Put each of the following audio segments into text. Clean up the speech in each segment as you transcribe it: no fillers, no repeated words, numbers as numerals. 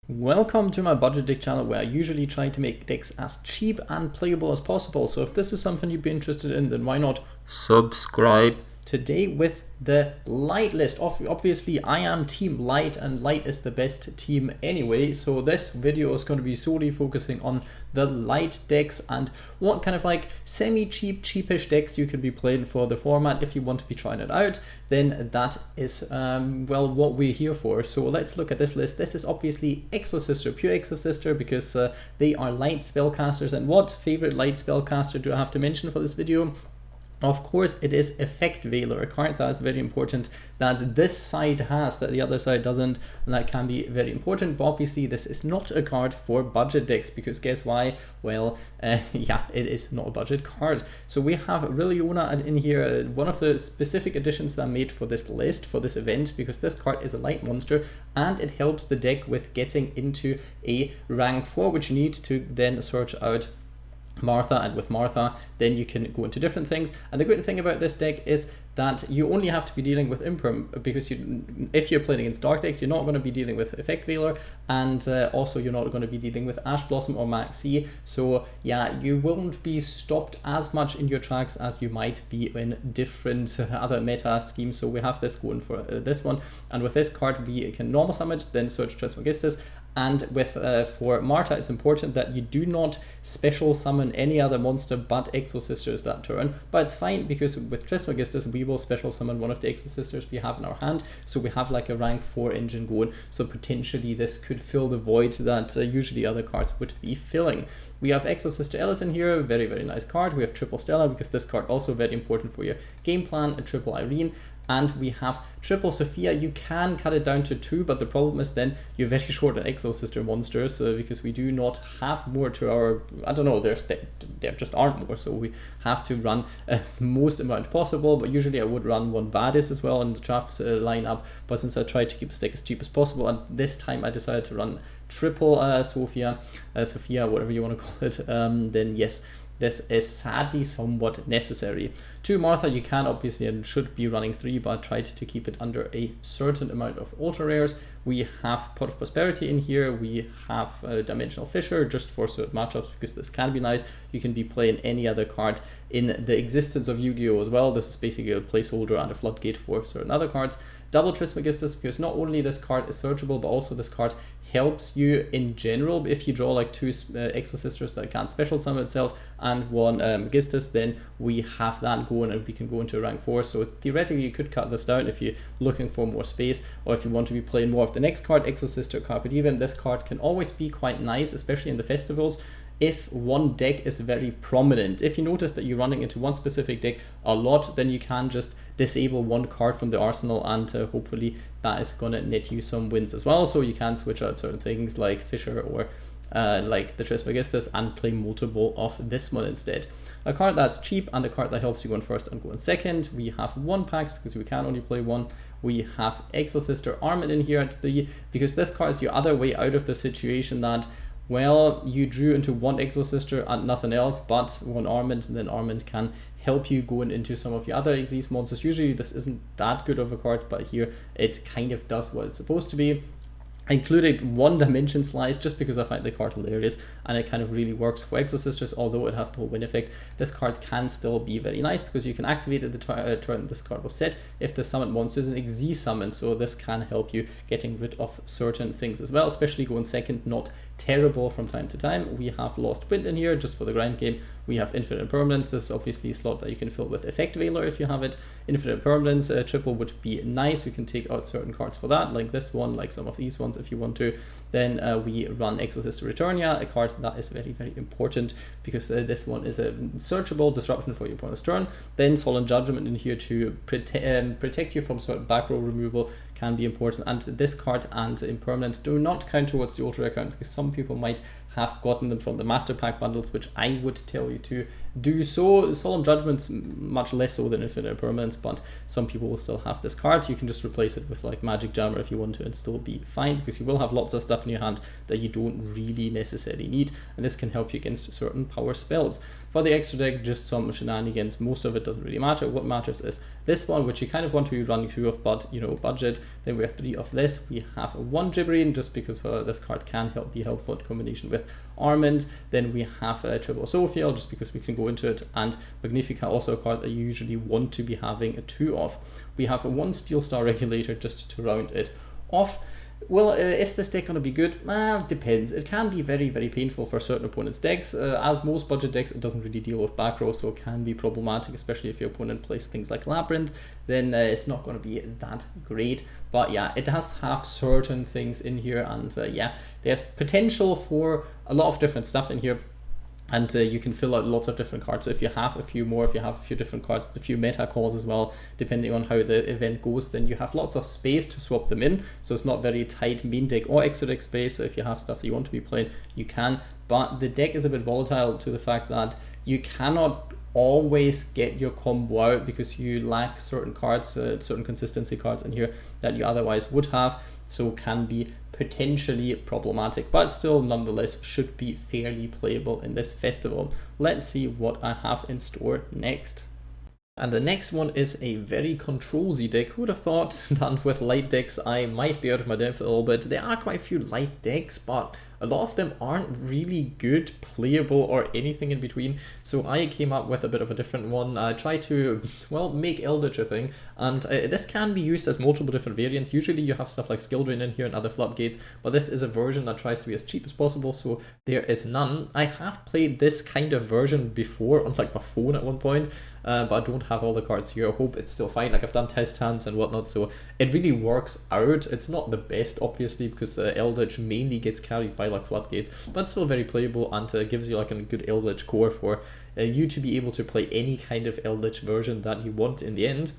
Welcome to my budget deck channel, where I usually try to make decks as cheap and playable as possible. So if this is something you'd be interested in, then why not subscribe? Today with the light list. Obviously I am team light, and light is the best team anyway, so this video is going to be solely focusing on the light decks and what kind of like semi-cheap, cheapish decks you can be playing for the format. If you want to be trying it out, then that is well, what we're here for. So let's look at this list. This is obviously Exosister, pure Exosister, because they are light spellcasters. And what favorite light spellcaster do I have to mention for this video? Of course, it is Effect Veiler, a card that is very important that this side has, that the other side doesn't, and that can be very important. But obviously, this is not a card for budget decks, because guess why? Well, yeah, it is not a budget card. So we have Riliona in here, one of the specific additions that I made for this list, for this event, because this card is a light monster, and it helps the deck with getting into a rank 4, which you need to then search out Martha, and with Martha then you can go into different things. And the great thing about this deck is that you only have to be dealing with Imperm, because if you're playing against dark decks, you're not going to be dealing with Effect Veiler, and also you're not going to be dealing with Ash Blossom or Maxi. So yeah, you won't be stopped as much in your tracks as you might be in different other meta schemes. So we have this going for this one, and with this card we can normal summon, then search Trismegistus. And with for Martha, it's important that you do not special summon any other monster but Exosisters that turn. But it's fine, because with Trismegistus we will special summon one of the Exosisters we have in our hand. So we have like a rank 4 engine going. So potentially this could fill the void that usually other cards would be filling. We have Exosister Ellis in here, very, very nice card. We have Triple Stella, because this card also very important for your game plan, a Triple Irene. And we have Triple Sophia. You can cut it down to 2, but the problem is then you're very short on Exosister monsters, because we do not have more to our, I don't know, there just aren't more, so we have to run the most amount possible. But usually I would run one Vadis as well in the traps lineup, but since I tried to keep the deck as cheap as possible, and this time I decided to run Triple Sophia, whatever you want to call it, then yes, this is sadly somewhat necessary. To Martha, you can obviously and should be running 3, but I tried to keep it under a certain amount of ultra rares. We have Pot of Prosperity in here. We have Dimensional Fissure just for certain matchups, because this can be nice. You can be playing any other card in the existence of Yu-Gi-Oh as well. This is basically a placeholder and a floodgate for certain other cards. Double Trismegistus, because not only this card is searchable, but also this card helps you in general. If you draw like 2 Exosisters that can't special summon itself and 1 Megistus, then we have that going and we can go into rank 4. So theoretically you could cut this down if you're looking for more space, or if you want to be playing more of the next card, Exosister Carpe Diem. This card can always be quite nice, especially in the festivals, if one deck is very prominent. If you notice that you're running into one specific deck a lot, then you can just disable one card from the arsenal, and hopefully that is going to net you some wins as well. So you can switch out certain things like Fissure or like the Trismegistus and play multiple of this one instead. A card that's cheap and a card that helps you go in first and go in second. We have 1 packs, because we can only play 1. We have Exosister Armament in here at 3, because this card is your other way out of the situation that, well, you drew into 1 Exosister and nothing else but 1 Armament, and then Armament can help you going into some of the other Exis monsters. Usually this isn't that good of a card, but here it kind of does what it's supposed to be. I included 1 Dimension Slice just because I find the card hilarious, and it kind of really works for Exosisters. Although it has the whole win effect, this card can still be very nice, because you can activate it the turn this card was set if the summoned monster is an Exi summon. So this can help you getting rid of certain things as well, especially going second, not terrible from time to time. We have Lost Wind in here just for the grind game. We have Infinite Impermanence. This is obviously a slot that you can fill with Effect Veiler if you have it. Infinite Impermanence, triple would be nice. We can take out certain cards for that, like this one, like some of these ones if you want to. Then we run Exosister Returnia, a card that is very, very important, because this one is a searchable disruption for your opponent's turn. Then Solemn Judgment in here to protect you from certain back row removal can be important. And this card and Impermanence do not count towards the ultra rare count, because some people might have gotten them from the Master Pack bundles, which I would tell you to do so. Solemn Judgment's much less so than Infinite Impermanence, but some people will still have this card. You can just replace it with like Magic Jammer if you want to, and still be fine, because you will have lots of stuff in your hand that you don't really necessarily need, and this can help you against certain power spells. For the extra deck, just some shenanigans. Most of it doesn't really matter. What matters is this one, which you kind of want to be running 2 of, but you know, budget. Then we have 3 of this. We have 1 Gibbering, just because this card can be helpful in combination with Armand. Then we have triple Sophia, just because we can go into it, and Magnifica, also a card that you usually want to be having a 2 of. We have 1 Steel Star Regulator just to round it off. Well, is this deck going to be good? Depends. It can be very, very painful for certain opponents' decks. As most budget decks, it doesn't really deal with back row, so it can be problematic, especially if your opponent plays things like Labyrinth. Then it's not going to be that great. But yeah, it does have certain things in here, and yeah, there's potential for a lot of different stuff in here. And you can fill out lots of different cards. So if you have a few more, if you have a few different cards, a few meta calls as well, depending on how the event goes, then you have lots of space to swap them in. So it's not very tight main deck or extra deck space. So if you have stuff that you want to be playing, you can. But the deck is a bit volatile to the fact that you cannot always get your combo out because you lack certain cards, certain consistency cards in here that you otherwise would have. So can be potentially problematic, but still nonetheless should be fairly playable in this festival. Let's see what I have in store next. And the next one is a very control-y deck. Who would have thought that with light decks I might be out of my depth a little bit. There are quite a few light decks, but a lot of them aren't really good, playable, or anything in between. So I came up with a bit of a different one. I tried to, well, make Eldlich a thing, and this can be used as multiple different variants. Usually you have stuff like Skill Drain in here and other floodgates, but this is a version that tries to be as cheap as possible, so there is none. I have played this kind of version before on like my phone at one point, but I don't have all the cards here. I hope it's still fine. Like, I've done test hands and whatnot, so it really works out. It's not the best, obviously, because Eldlich mainly gets carried by like floodgates, but still very playable, and gives you like a good Eldlich core for you to be able to play any kind of Eldlich version that you want in the end.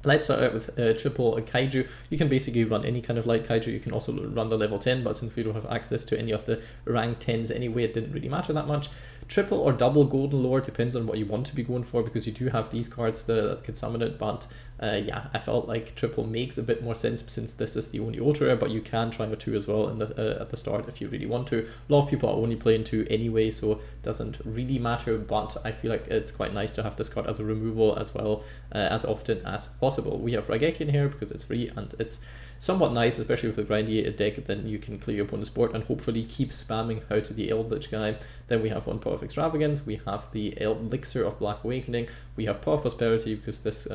Let's start out with triple Kaiju. You can basically run any kind of light Kaiju. You can also run the level 10, but since we don't have access to any of the rank 10s anyway, it didn't really matter that much. Triple or double Golden Lord depends on what you want to be going for, because you do have these cards that can summon it, but yeah, I felt like triple makes a bit more sense since this is the only ultra rare, but you can try a 2 as well in the, at the start if you really want to. A lot of people are only playing 2 anyway, so it doesn't really matter, but I feel like it's quite nice to have this card as a removal as well as often as possible. We have Raigeki in here because it's free, and it's somewhat nice, especially with a grindy deck. Then you can clear your opponent's board and hopefully keep spamming out to the Eldlich guy. Then we have one Power of Extravagance, we have the Elixir of Black Awakening, we have Power of Prosperity because this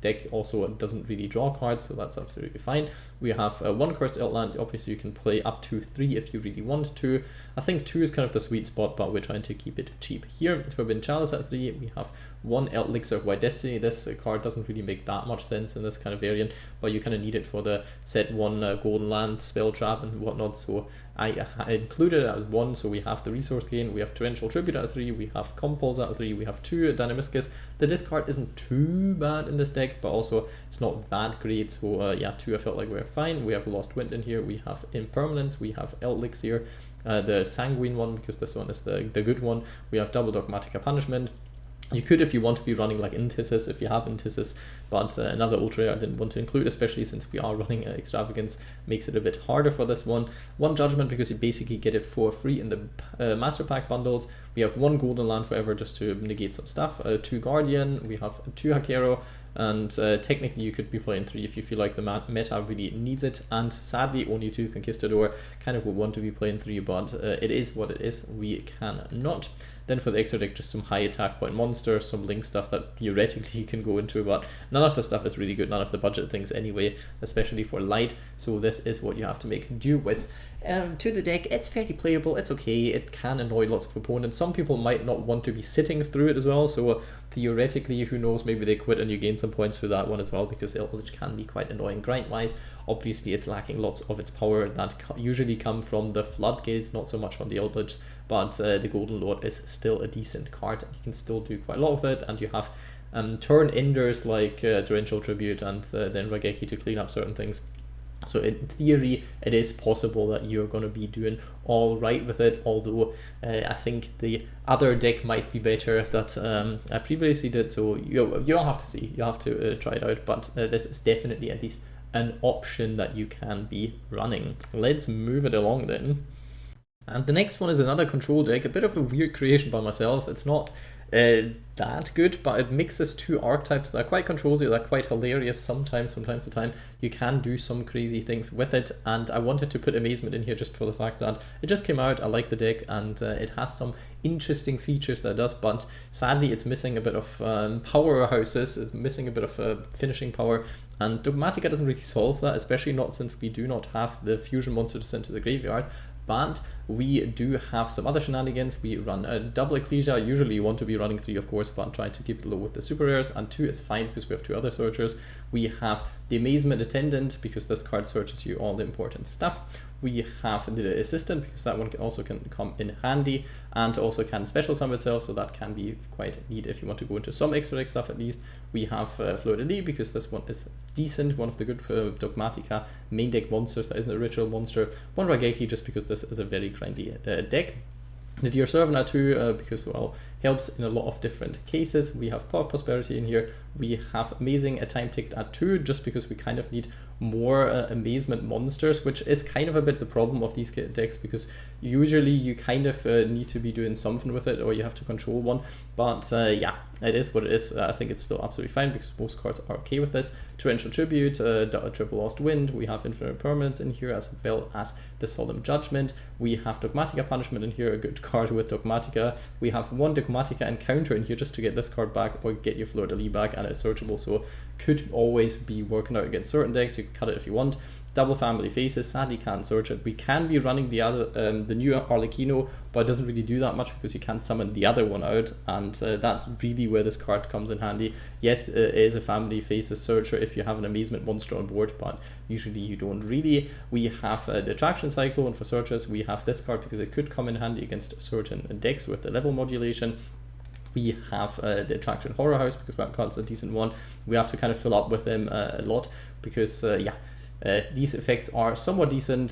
deck also doesn't really draw cards, so that's absolutely fine. We have one Cursed Outland. Obviously you can play up to 3 if you really want to. I think 2 is kind of the sweet spot, but we're trying to keep it cheap here. Forbidden Chalice at 3, we have one Elixir of White Destiny. This card doesn't really make that much sense in this kind of variant, but you kind of need it for the set 1 Golden Land spell trap and whatnot, so I included it as 1. So we have the Resource Gain, we have Torrential Tribute at 3, we have Compulse at 3, we have 2 Dynamiscus. The discard isn't too bad in this deck, but also it's not that great, so yeah, 2 I felt like we're fine. We have Lost Wind in here, we have Impermanence, we have Eldlich here, the Sanguine one because this one is the good one. We have Double Dogmatika Punishment. You could, if you want to be running like Intissus, if you have Intissus, but another ultra rare I didn't want to include, especially since we are running Extravagance, makes it a bit harder for this one. One Judgment because you basically get it for free in the Master Pack bundles. We have 1 Golden Land Forever just to negate some stuff, 2 Guardian, we have 2 Hakero, and technically you could be playing 3 if you feel like the meta really needs it, and sadly only 2 Conquistador. Kind of would want to be playing 3, but it is what it is, we cannot. Then for the extra deck, just some high attack point monsters, some link stuff that theoretically you can go into, but none of the stuff is really good, none of the budget things anyway, especially for light, so this is what you have to make do with. To the deck, it's fairly playable, it's okay, it can annoy lots of opponents. Some people might not want to be sitting through it as well, so theoretically, who knows, maybe they quit and you gain some points for that one as well, because Eldlich can be quite annoying grind-wise. Obviously, it's lacking lots of its power that usually come from the Floodgates, not so much from the Eldlich, but the Golden Lord is still a decent card. You can still do quite a lot with it, and you have turn enders like Torrential Tribute and then Raigeki to clean up certain things. So in theory, it is possible that you're going to be doing all right with it, although I think the other deck might be better that I previously did, so you'll have to see, you'll have to try it out, but this is definitely at least an option that you can be running. Let's move it along then. And the next one is another control deck, a bit of a weird creation by myself. It's not that good, but it mixes two archetypes that are quite controlsy, that are quite hilarious sometimes, from time to time. You can do some crazy things with it, and I wanted to put Amazement in here just for the fact that it just came out, I like the deck, and it has some interesting features that it does, but sadly it's missing a bit of powerhouses, it's missing a bit of finishing power, and Dogmatika doesn't really solve that, especially not since we do not have the fusion monster to send to the graveyard. But we do have some other shenanigans. We run a double Ecclesia. Usually you want to be running 3, of course, but try to keep it low with the super rares, and 2 is fine because we have 2 other searchers. We have the Amazement Attendant because this card searches you all the important stuff. We have the Assistant because that one also can come in handy, and also can special summon itself, so that can be quite neat if you want to go into some extra deck stuff at least. We have Fleur-de-Lis because this one is decent, one of the good Dogmatika main deck monsters that isn't a ritual monster. One Raigeki just because this is a very grindy deck. The Dear Servant too, because, well, helps in a lot of different cases. We have Path of Prosperity in here. We have Amazing a Time Ticket at 2, just because we kind of need more Amazement monsters, which is kind of a bit the problem of these decks, because usually you kind of need to be doing something with it, or you have to control one. But yeah, it is what it is. I think it's still absolutely fine because most cards are okay with this. Torrential Tribute, Triple Lost Wind, we have Infinite Permanence in here, as well as the Solemn Judgment. We have Dogmatika Punishment in here, a good card with Dogmatika. We have 1 Dogmatika Encounter in here just to get this card back or get your Fleur-de-Lis back, and it's searchable, so could always be working out against certain decks. You can cut it if you want. Double Family Faces, sadly can't search it. We can be running the other, the new Arlecchino, but it doesn't really do that much because you can't summon the other one out, and that's really where this card comes in handy. Yes, it is a Family Faces searcher if you have an Amazement monster on board, but usually you don't really. We have the Attraction Cycle, and for searchers we have this card because it could come in handy against certain decks with the level modulation. We have the Attraction Horror House because that card's a decent one. We have to kind of fill up with them a lot because, yeah, these effects are somewhat decent.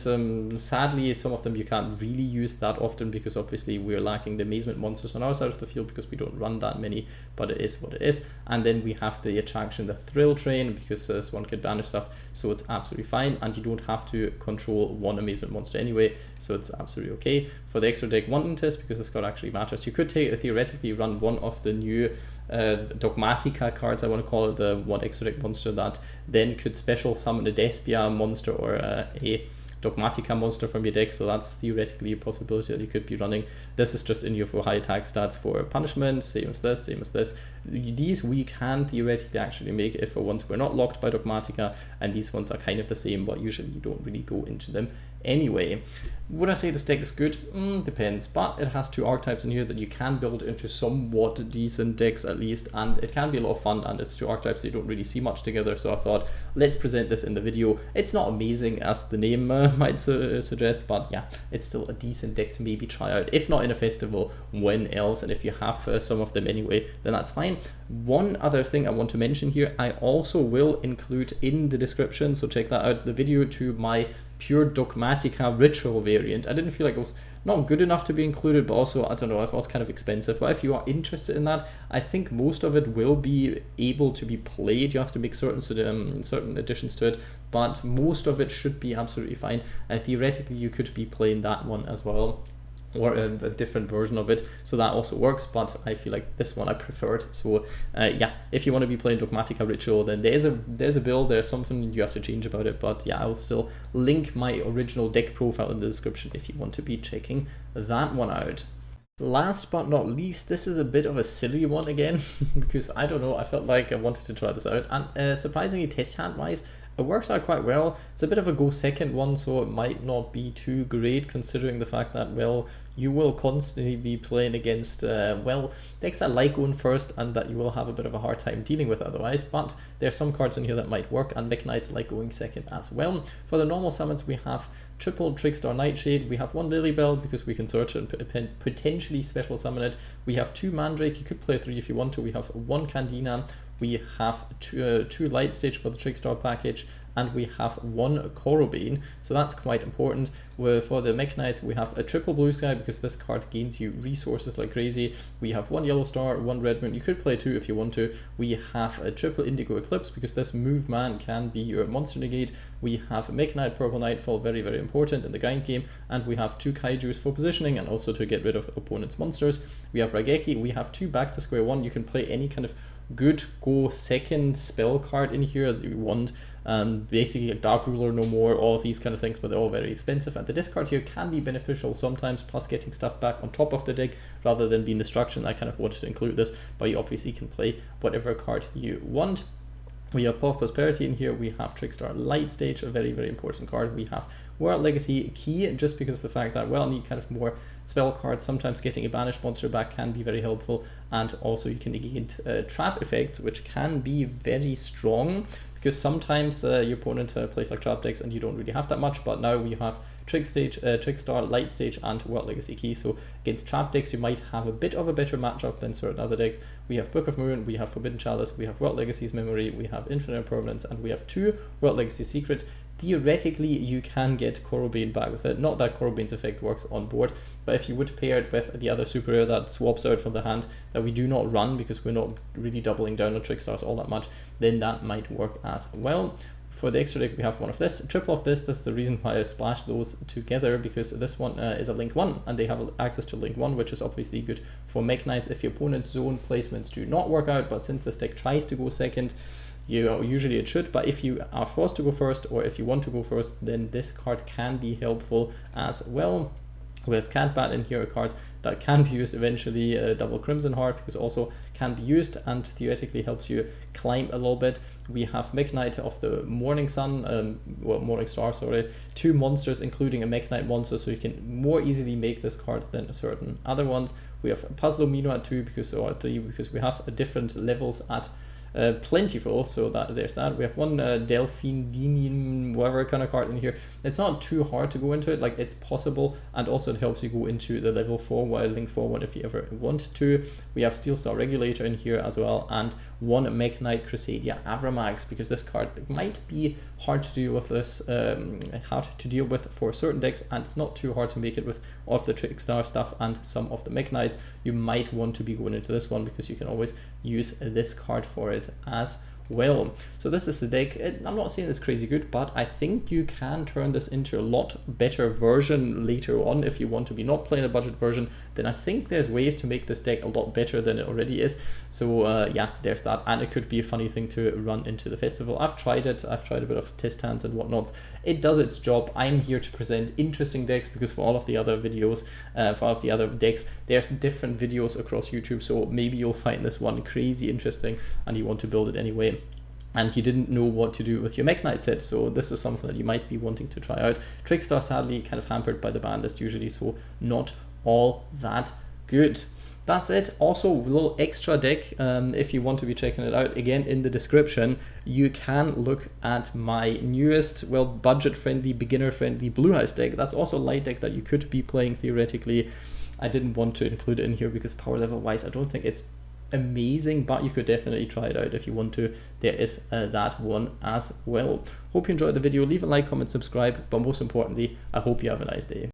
Sadly, some of them you can't really use that often because obviously we're lacking the Amazement monsters on our side of the field because we don't run that many, but it is what it is. And then we have the Attraction, the Thrill Train, because this one can banish stuff, so it's absolutely fine, and you don't have to control 1 Amazement monster anyway, so it's absolutely okay. For the extra deck Wanting Test, because this card actually matters, you could theoretically run one of the new Dogmatika cards, I want to call it, the 1 extra deck monster that then could special summon a Despia monster or a Dogmatika monster from your deck, so that's theoretically a possibility that you could be running. This is just in here for high attack stats for punishment, same as this, same as this. These we can theoretically actually make if for once we're not locked by Dogmatika, and these ones are kind of the same, but usually you don't really go into them anyway. Would I say this deck is good? Depends, but it has 2 archetypes in here that you can build into somewhat decent decks at least, and it can be a lot of fun, and it's 2 archetypes that you don't really see much together, so I thought let's present this in the video. It's not amazing as the name might suggest, but yeah, it's still a decent deck to maybe try out, if not in a festival, when else, and if you have some of them anyway, then that's fine. One other thing I want to mention here, I also will include in the description, so check that out, the video to my pure Dogmatika ritual variant. I didn't feel like it was not good enough to be included, but also, I don't know, it was kind of expensive. But if you are interested in that, I think most of it will be able to be played. You have to make certain additions to it, but most of it should be absolutely fine. And theoretically, you could be playing that one as well, or a different version of it, so that also works, but I feel like this one I preferred. So yeah, if you want to be playing Dogmatika Ritual, then there's a build, there's something you have to change about it, but yeah, I will still link my original deck profile in the description if you want to be checking that one out. Last but not least, this is a bit of a silly one again, because I don't know, I felt like I wanted to try this out, and surprisingly test hand wise, it works out quite well. It's a bit of a go second one, so it might not be too great considering the fact that, well, you will constantly be playing against, well, decks that like going first and that you will have a bit of a hard time dealing with otherwise, but there are some cards in here that might work, and Mekk-Knights like going second as well. For the normal summons, we have triple Trickstar Nightshade, we have 1 Lilybell because we can search it and potentially special summon it. We have 2 Mandrake, you could play 3 if you want to. We have 1 Candina, we have 2 Light Stage for the Trickstar package, and we have 1 Corobane, so that's quite important. For the Mekk-Knights, we have a triple blue sky because this card gains you resources like crazy. We have 1 yellow star, 1 red moon. You could play 2 if you want to. We have a triple indigo eclipse because this move man can be your monster negate. We have Mekk-Knight purple nightfall, very very important in the grind game, and we have 2 kaijus for positioning and also to get rid of opponent's monsters. We have Raigeki. We have 2 back to square 1. You can play any kind of good go second spell card in here that you want. Basically a Dark Ruler no more, all of these kind of things, but they're all very expensive, and the discard here can be beneficial sometimes, plus getting stuff back on top of the deck rather than being destruction. I kind of wanted to include this, but you obviously can play whatever card you want. We have Path Prosperity in here. We have Trickstar Light Stage, a very very important card. We have World Legacy Key, just because of the fact that, well, need kind of more spell cards. Sometimes getting a banished monster back can be very helpful, and also you can negate trap effects, which can be very strong, because sometimes your opponent plays like trap decks and you don't really have that much, but now we have Trickstar, Light Stage, and World Legacy Key. So against trap decks, you might have a bit of a better matchup than certain other decks. We have Book of Moon, we have Forbidden Chalice, we have World Legacy's Memory, we have Infinite Permanence, and we have 2 World Legacy Secret. Theoretically, you can get Corobane back with it. Not that Corobane's effect works on board, but if you would pair it with the other super rare that swaps out from the hand that we do not run because we're not really doubling down on Trickstars all that much, then that might work as well. For the extra deck, we have one of this, triple of this. That's the reason why I splashed those together, because this one is a Link 1, and they have access to Link 1, which is obviously good for Mekk-Knights if your opponent's zone placements do not work out. But since this deck tries to go second, usually it should, but if you are forced to go first, or if you want to go first, then this card can be helpful as well. With Catbat in here, cards that can be used eventually. Double Crimson Heart, because also can be used and theoretically helps you climb a little bit. We have Mekk-Knight of the Morning Sun, Morning Star, sorry, 2 monsters including a Mekk-Knight monster, so you can more easily make this card than certain other ones. We have Puzzlomino at 2 because, or at 3, because we have different levels at plentiful, so that there's that. We have 1 Delphine Demon whatever kind of card in here. It's not too hard to go into it, like it's possible, and also it helps you go into the level 4 while Link 4 one if you ever want to. We have Steel Star Regulator in here as well, and 1 Mekk-Knight Crusadia Avramax, because this card might be hard to deal with this, hard to deal with for certain decks, and it's not too hard to make it with all of the Trickstar stuff and some of the Mekk-Knights. You might want to be going into this one because you can always use this card for it as well. So this is the deck. I'm not saying it's crazy good, but I think you can turn this into a lot better version later on. If you want to be not playing a budget version, then I think there's ways to make this deck a lot better than it already is. So yeah, there's that, and it could be a funny thing to run into the festival. I've tried it. I've tried a bit of test hands and whatnots. It does its job. I'm here to present interesting decks, because for all of the other videos, for all of the other decks, there's different videos across YouTube, so maybe you'll find this one crazy interesting and you want to build it anyway, and you didn't know what to do with your Mekk-Knight set, so this is something that you might be wanting to try out. Trickstar sadly kind of hampered by the ban list usually, so not all that good. That's it. Also, a little extra deck, if you want to be checking it out, again in the description you can look at my newest, well, budget friendly, beginner friendly Blue Eyes deck. That's also a light deck that you could be playing theoretically. I didn't want to include it in here because power level wise I don't think it's amazing, but you could definitely try it out if you want to. There is that one as well. Hope you enjoyed the video. Leave a like, comment, subscribe, but most importantly, I hope you have a nice day.